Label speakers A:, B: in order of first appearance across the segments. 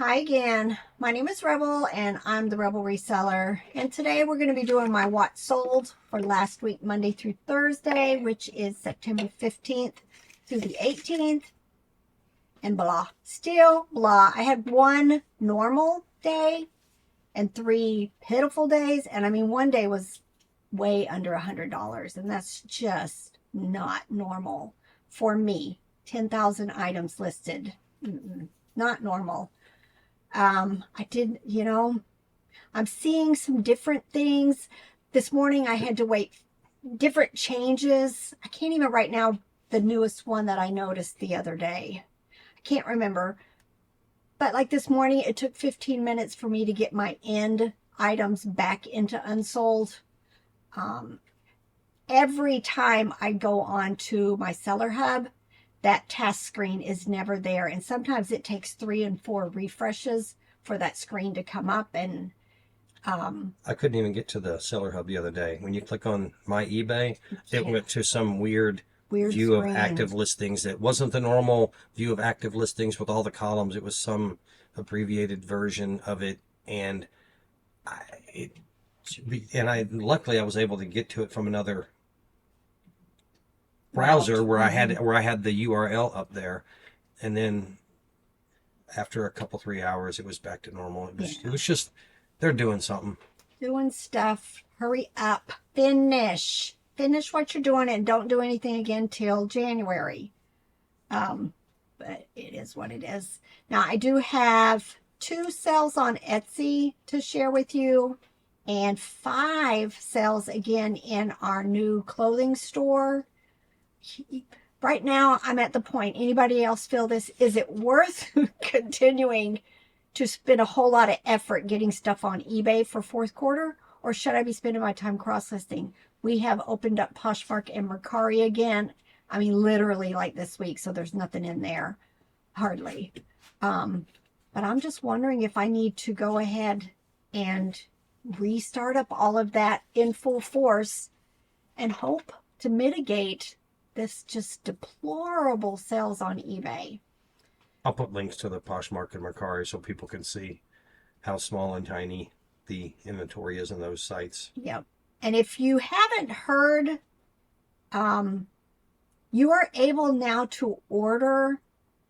A: Hi again. My name is Rebel and I'm the Rebel Reseller. And today we're going to be doing my what sold for last week, Monday through Thursday, which is September 15th through the 18th. And blah. Still blah. I had one normal day and 3 pitiful days. And I mean, one day was way under $100. And that's just not normal for me. 10,000 items listed. Not normal. I did, I'm seeing some different things. This morning I had to wait different changes. I can't even right now the newest one that I noticed the other day. I can't remember. But like this morning, it took 15 minutes for me to get my end items back into unsold. Every time I go on to my seller hub, that task screen is never there. And sometimes it takes 3 and 4 refreshes for that screen to come up. And
B: I couldn't even get to the seller hub the other day. When you click on my eBay, it went to some weird view
A: screen
B: of active listings that wasn't the normal view of active listings with all the columns. It was some abbreviated version of it. And luckily I was able to get to it from another browser where I had the URL up there, and then after a couple 3 hours it was back to normal. It was just they're doing something,
A: doing stuff. Hurry up, finish what you're doing and don't do anything again till January. But it is what it is. Now I do have 2 sales on Etsy to share with you and 5 sales again in our new clothing store. Right now, I'm at the point, anybody else feel this? Is it worth continuing to spend a whole lot of effort getting stuff on eBay for fourth quarter? Or should I be spending my time cross-listing? We have opened up Poshmark and Mercari again. I mean, literally like this week, so there's nothing in there. Hardly. But I'm just wondering if I need to go ahead and restart up all of that in full force and hope to mitigate this just deplorable sales on eBay.
B: I'll put links to the Poshmark and Mercari so people can see how small and tiny the inventory is in those sites.
A: Yep. And if you haven't heard, you are able now to order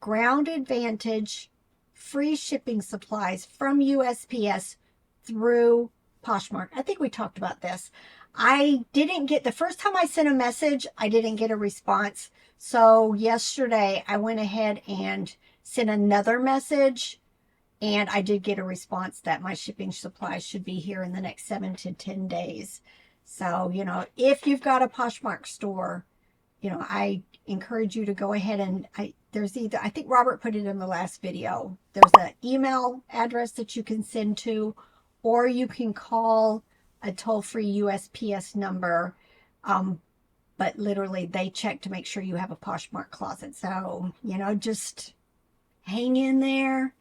A: Ground Advantage free shipping supplies from USPS through Poshmark. I think we talked about this. I didn't get, the first time I sent a message, I didn't get a response. So yesterday I went ahead and sent another message and I did get a response that my shipping supplies should be here in the next 7 to 10 days. So, if you've got a Poshmark store, I encourage you to go ahead and I think Robert put it in the last video. There's an email address that you can send to, or you can call a toll-free USPS number, but literally they check to make sure you have a Poshmark closet. So, just hang in there,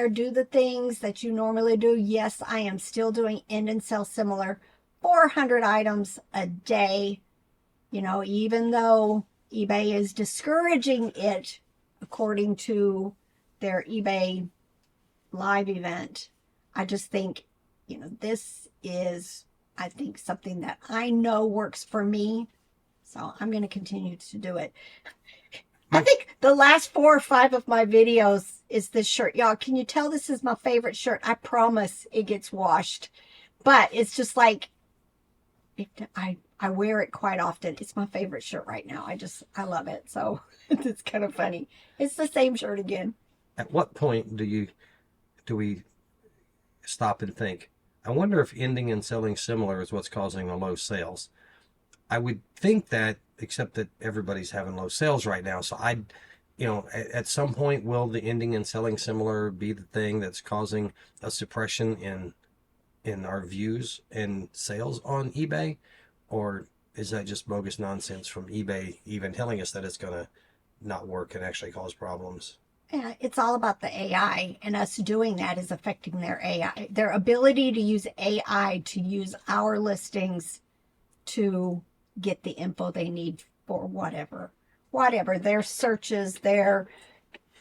A: do the things that you normally do. Yes, I am still doing end and sell similar, 400 items a day, even though eBay is discouraging it according to their eBay live event. I just think, this is, I think, something that I know works for me. So I'm going to continue to do it. I think the last 4 or 5 of my videos is this shirt. Y'all, can you tell this is my favorite shirt? I promise it gets washed. But it's just like, I wear it quite often. It's my favorite shirt right now. I love it. So it's kind of funny. It's the same shirt again.
B: At what point do we stop and think, I wonder if ending and selling similar is what's causing the low sales? I would think that, except that everybody's having low sales right now. So at some point, will the ending and selling similar be the thing that's causing a suppression in our views and sales on eBay? Or is that just bogus nonsense from eBay even telling us that it's going to not work and actually cause problems?
A: Yeah, it's all about the AI, and us doing that is affecting their AI. Their ability to use AI to use our listings to get the info they need for whatever, their searches, their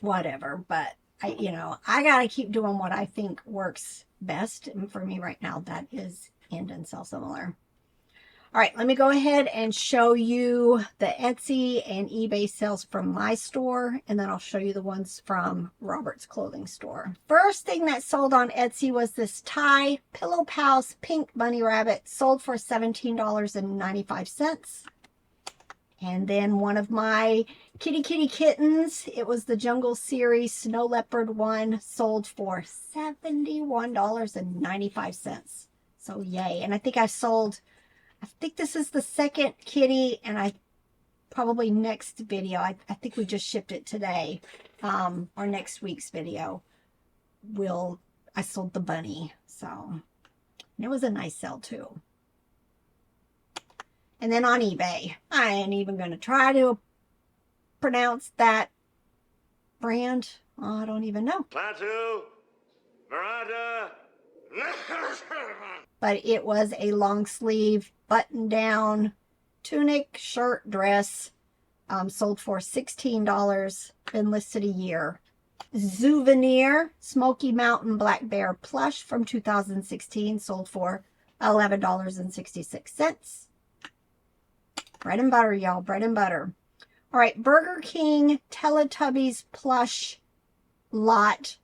A: whatever. But I got to keep doing what I think works best. And for me right now, that is end and sell similar. All right, let me go ahead and show you the Etsy and eBay sales from my store, and then I'll show you the ones from Robert's clothing store. First thing that sold on Etsy was this tie Pillow Pals pink bunny rabbit, sold for $17.95. And then one of my kitty kittens, it was the Jungle Series Snow Leopard one, sold for $71.95. So yay. And I think this is the second kitty, and probably next video, I think we just shipped it today, or next week's video, I sold the bunny. So, and it was a nice sale too. And then on eBay, I ain't even going to try to pronounce that brand. I don't even know.
C: Plateau, Verada.
A: But it was a long sleeve button down tunic shirt dress, sold for $16, been listed a year. Souvenir Smoky Mountain Black Bear plush from 2016, sold for $11.66. Bread and butter, y'all, bread and butter. All right, Burger King Teletubbies plush lot.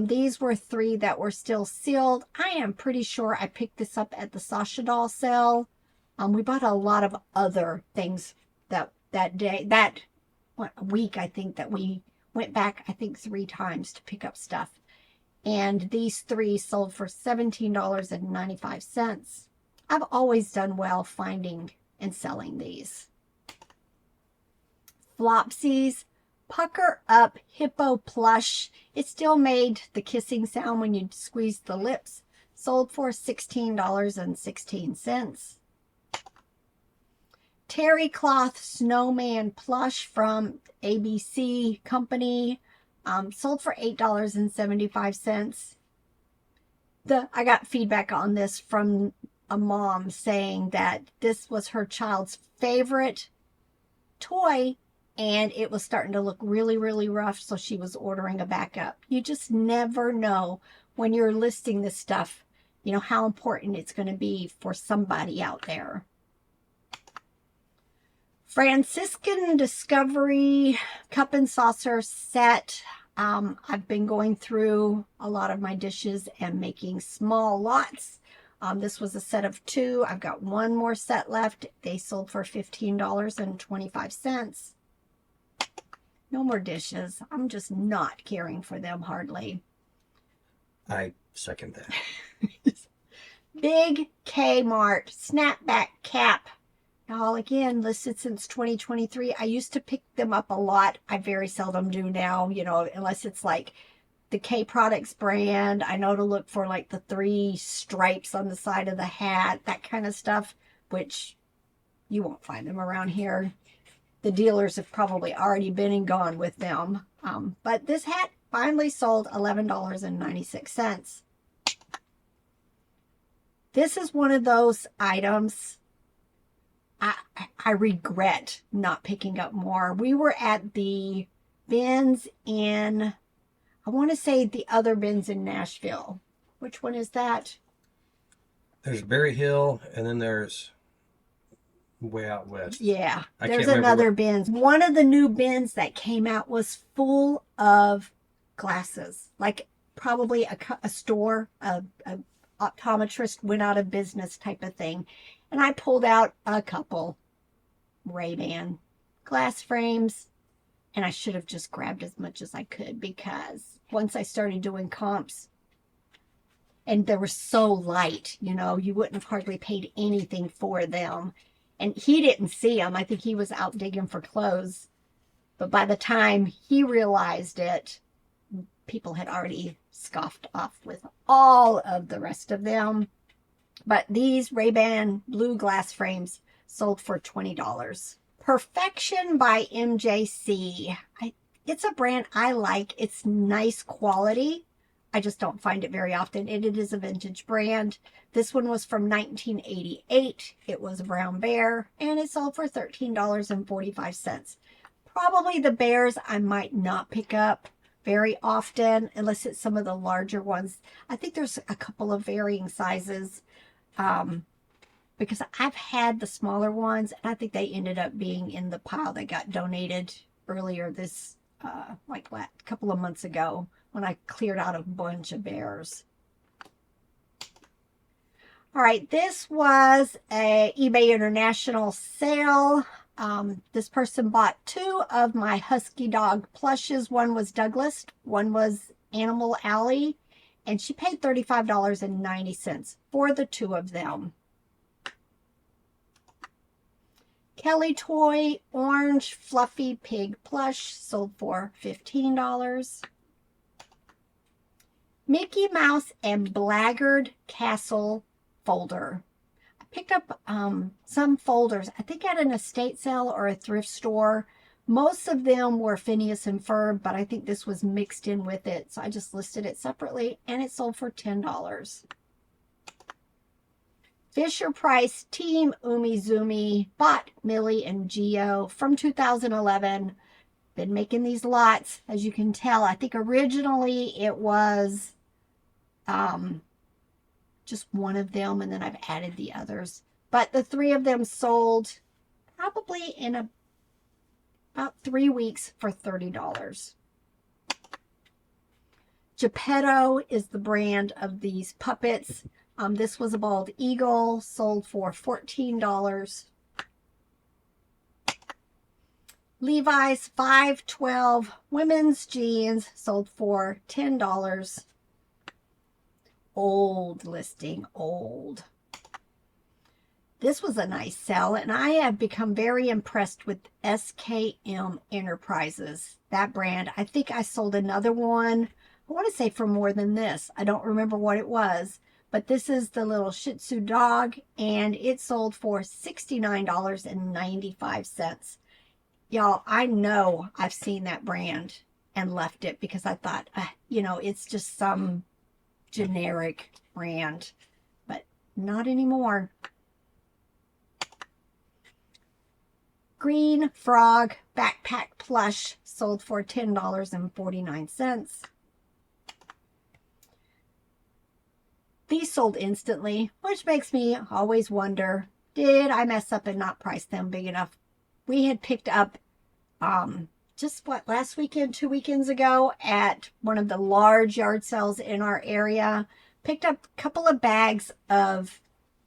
A: These were 3 that were still sealed. I am pretty sure I picked this up at the Sasha Doll sale. We bought a lot of other things that week, I think, that we went back, I think, 3 times to pick up stuff. And these 3 sold for $17.95. I've always done well finding and selling these. Flopsies Pucker Up Hippo Plush. It still made the kissing sound when you squeeze the lips. Sold for $16.16. Terry Cloth Snowman Plush from ABC Company. Sold for $8.75. I got feedback on this from a mom saying that this was her child's favorite toy, and it was starting to look really, really rough, so she was ordering a backup. You just never know when you're listing this stuff, how important it's going to be for somebody out there. Franciscan Discovery Cup and Saucer set. I've been going through a lot of my dishes and making small lots. This was a set of 2. I've got 1 more set left. They sold for $15.25. No more dishes. I'm just not caring for them hardly.
B: I second that.
A: Big Kmart snapback cap. Y'all, again, listed since 2023. I used to pick them up a lot. I very seldom do now, unless it's like the K Products brand. I know to look for like the 3 stripes on the side of the hat, that kind of stuff, which you won't find them around here. The dealers have probably already been and gone with them. But this hat finally sold $11.96. This is one of those items I regret not picking up more. We were at the bins in, I want to say the other bins in Nashville. Which one is that?
B: There's Berry Hill, and then there's way out west.
A: Yeah, there's another bins. One of the new bins that came out was full of glasses. Like probably a store, a optometrist went out of business type of thing. And I pulled out a couple Ray-Ban glass frames, and I should have just grabbed as much as I could, because once I started doing comps, and they were so light, you wouldn't have hardly paid anything for them. And he didn't see them. I think he was out digging for clothes. But by the time he realized it, people had already scoffed off with all of the rest of them. But these Ray-Ban blue glass frames sold for $20. Perfection by MJC. It's a brand I like. It's nice quality. I just don't find it very often. And it is a vintage brand. This one was from 1988. It was a brown bear, and it sold for $13.45. Probably the bears I might not pick up, very often, unless it's some of the larger ones. I think there's a couple of varying sizes, because I've had the smaller ones, and I think they ended up being in the pile that got donated earlier this, like a couple of months ago when I cleared out a bunch of bears. All right, this was a eBay International sale. This person bought 2 of my husky dog plushes. One was Douglas, one was Animal Alley, and she paid $35.90 for the 2 of them. Kelly Toy Orange Fluffy Pig Plush sold for $15. Mickey Mouse and Blackguard Castle folder. I picked up some folders, I think at an estate sale or a thrift store. Most of them were Phineas and Ferb, but I think this was mixed in with it, so I just listed it separately, and it sold for $10. Fisher Price Team Umizoomi bought Millie and Geo from 2011. Been making these lots, as you can tell. I think originally it was just one of them, and then I've added the others. But the 3 of them sold probably in about 3 weeks for $30. Geppetto is the brand of these puppets. This was a bald eagle, sold for $14. Levi's 512 women's jeans sold for $10. Old listing, old. This was a nice sell, and I have become very impressed with SKM Enterprises, that brand. I think I sold another one, I want to say for more than this. I don't remember what it was, but this is the little Shih Tzu dog, and it sold for $69.95. Y'all, I know I've seen that brand and left it because I thought, it's just some generic brand, but not anymore. Green Frog Backpack Plush sold for $10.49. These sold instantly, which makes me always wonder, did I mess up and not price them big enough? We had picked up just last weekend, 2 weekends ago, at one of the large yard sales in our area, picked up a couple of bags of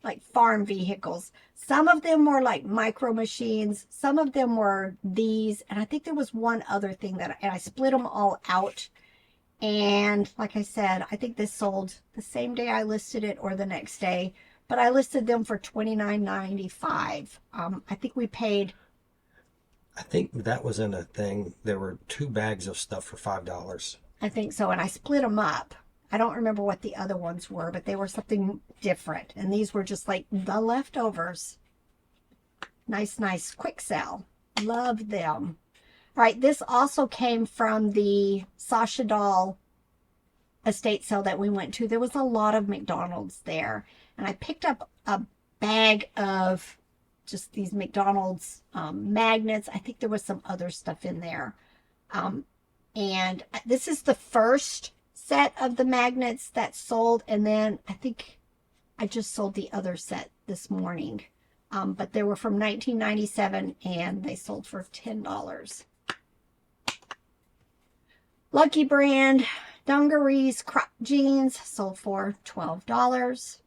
A: like farm vehicles. Some of them were like micro machines, some of them were these, and I think there was one other thing and I split them all out. And like I said, I think this sold the same day I listed it or the next day, but I listed them for $29.95. I think we paid,
B: I think that was in a thing. There were 2 bags of stuff for $5.
A: I think so, and I split them up. I don't remember what the other ones were, but they were something different, and these were just like the leftovers. Nice quick sell. Love them. All right, this also came from the Sasha Doll estate sale that we went to. There was a lot of McDonald's there, and I picked up a bag of just these McDonald's magnets. I think there was some other stuff in there. And this is the first set of the magnets that sold, and then I think I just sold the other set this morning. But they were from 1997, and they sold for $10. Lucky Brand dungarees crop jeans sold for $12.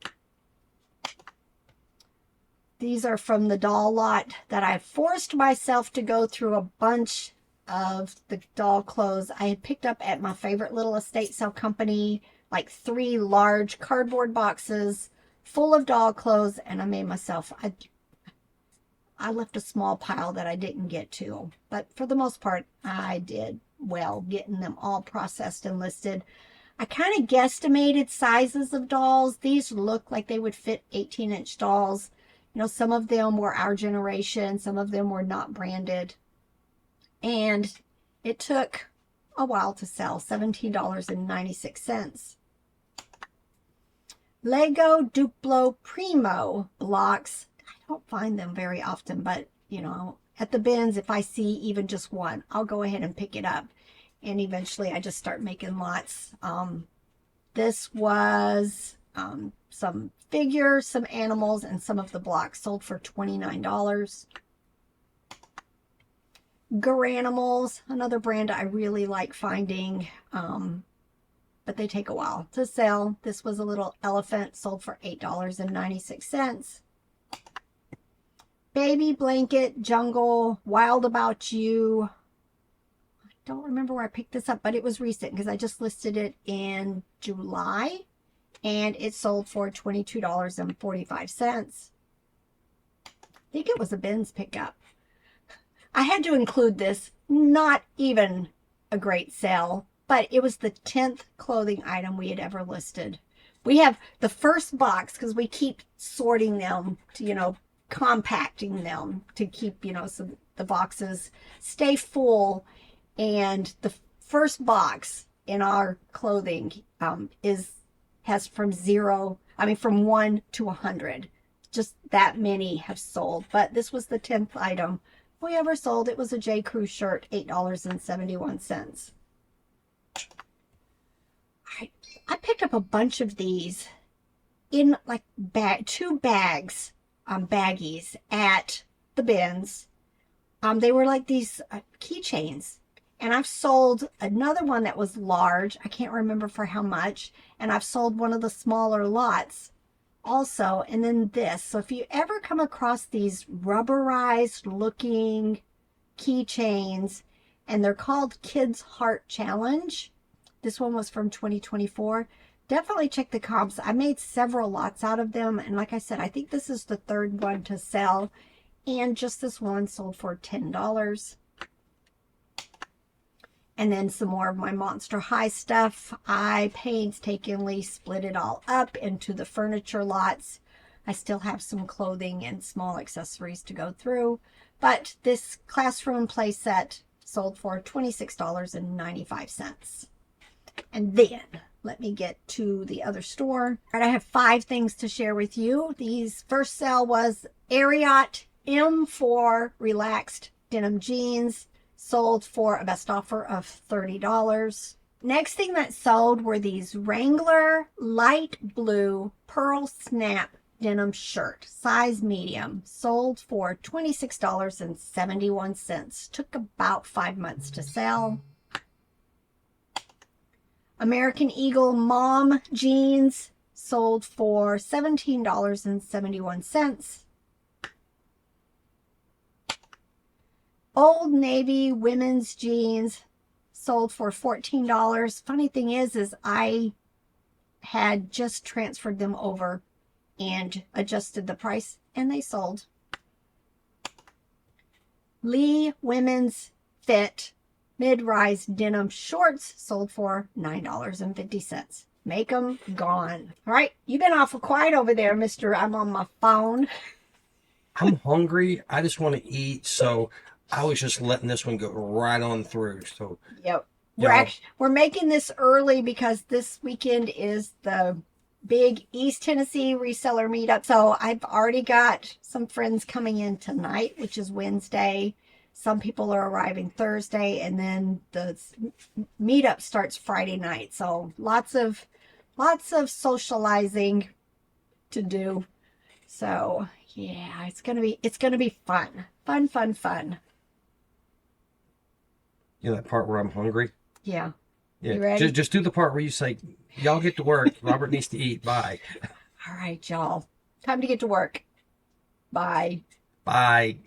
A: These are from the doll lot that I forced myself to go through a bunch of the doll clothes. I had picked up at my favorite little estate sale company, like 3 large cardboard boxes full of doll clothes, and I made myself, I left a small pile that I didn't get to, but for the most part, I did well getting them all processed and listed. I kind of guesstimated sizes of dolls. These look like they would fit 18-inch dolls. Some of them were our generation, some of them were not branded. And it took a while to sell, $17.96. Lego Duplo Primo blocks. I don't find them very often, but, at the bins, if I see even just one, I'll go ahead and pick it up. And eventually I just start making lots. This was some figures, some animals, and some of the blocks sold for $29. Garanimals, another brand I really like finding, but they take a while to sell. This was a little elephant, sold for $8.96. Baby blanket, jungle, wild about you. I don't remember where I picked this up, but it was recent because I just listed it in July, and it sold for $22.45. I think it was a Ben's pickup. I had to include this, not even a great sale, but it was the 10th clothing item we had ever listed. We have the first box because we keep sorting them to, compacting them to keep, so the boxes stay full. And the first box in our clothing has from 1 to 100. Just that many have sold, but this was the 10th item we ever sold. It was a J. Crew shirt, $8.71. I picked up a bunch of these in like 2 bags, baggies at the bins. They were like these keychains, and I've sold another one that was large. I can't remember for how much, and I've sold one of the smaller lots also, and then this. So if you ever come across these rubberized looking keychains, and they're called Kids Heart Challenge, this one was from 2024, definitely check the comps. I made several lots out of them, and like I said, I think this is the 3rd one to sell, and just this one sold for $10. And then some more of my Monster High stuff. I painstakingly split it all up into the furniture lots. I still have some clothing and small accessories to go through. But this classroom play set sold for $26.95. And then, let me get to the other store. All right, I have 5 things to share with you. These first sale was Ariat M4 Relaxed Denim Jeans. Sold for a best offer of $30. Next thing that sold were these Wrangler light blue pearl snap denim shirt, size medium, sold for $26.71. Took about 5 months to sell. American Eagle mom jeans sold for $17.71. Old Navy women's jeans sold for $14. Funny thing is I had just transferred them over and adjusted the price, and they sold. Lee women's fit mid-rise denim shorts sold for $9.50. Make them gone. All right, you've been awful quiet over there, Mr. I'm on my phone.
B: I'm hungry. I just want to eat, so I was just letting this one go right on through. So
A: yep,
B: yeah.
A: we're making this early because this weekend is the big East Tennessee reseller meetup. So I've already got some friends coming in tonight, which is Wednesday. Some people are arriving Thursday, and then the meetup starts Friday night. So lots of socializing to do. So yeah, it's gonna be fun.
B: You know that part where I'm hungry?
A: Yeah.
B: Yeah.
A: You ready?
B: Just do the part where you say, y'all get to work. Robert needs to eat. Bye.
A: All right, y'all. Time to get to work. Bye.
B: Bye.